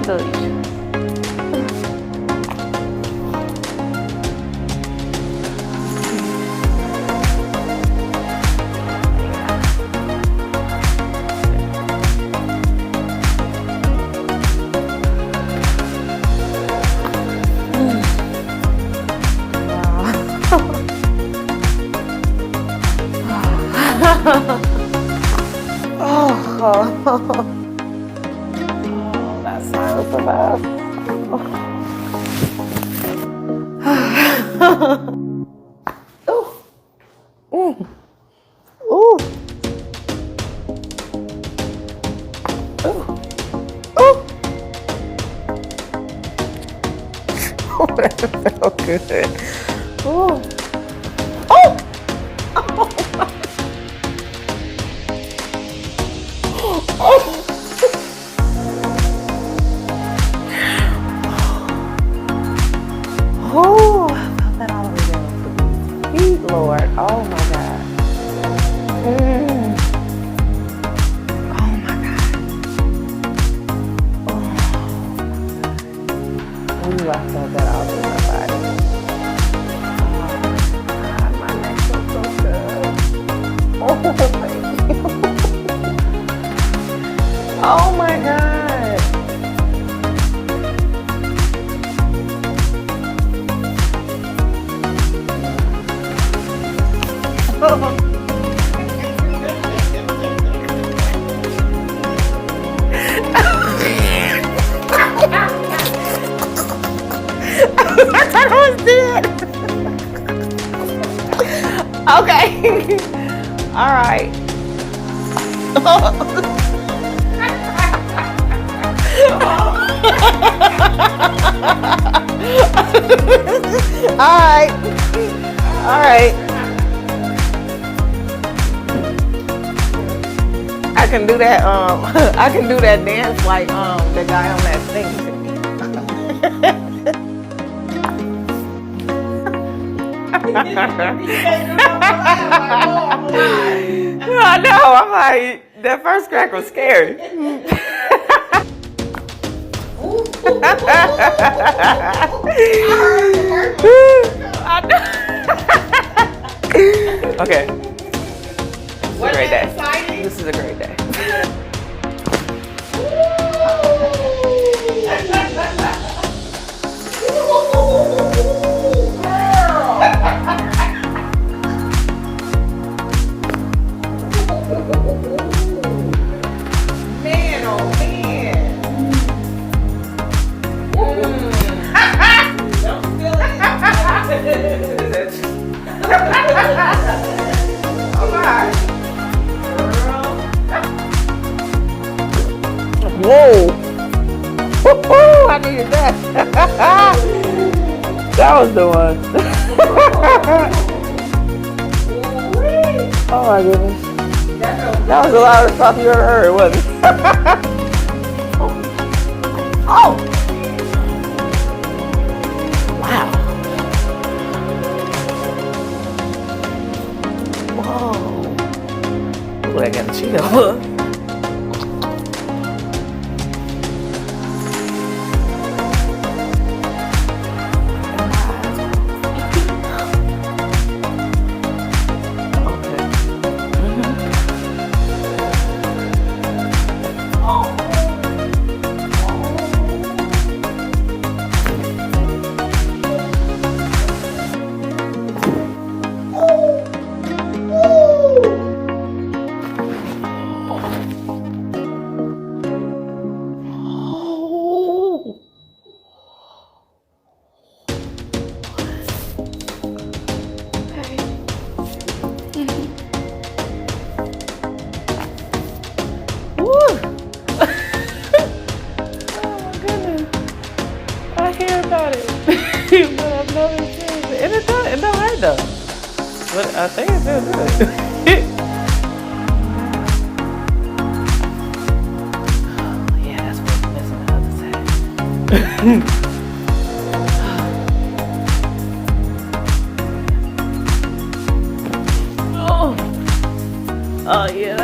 Delícia. That sounds so bad. Ooh. Ooh. Ooh. Ooh. Ooh. Oh, that felt good. Ooh. Oh. Oh, I felt that all the way down to the feet, Lord. Oh my God. Oh my God. Oh. Ooh, I felt that all through my body. Oh God, my neck feels so good. Oh, thank you. Oh my God. I thought I was dead. Okay. All right. All right. All right. I can do that. I can do that dance like the guy on that thing. I know. I'm like, that first crack was scary. Okay. This is a great day. This is a great day. Man, oh man. Don't feel it. All right. Whoa! Woo-hoo! I needed that. That was the one. Oh my goodness. That was the loudest cough you ever heard, wasn't it? Oh! Wow. Whoa. Ooh, I got a Cheeto. though. But I think it feels good. Oh, yeah, that's what's missing the other side. Oh, yeah.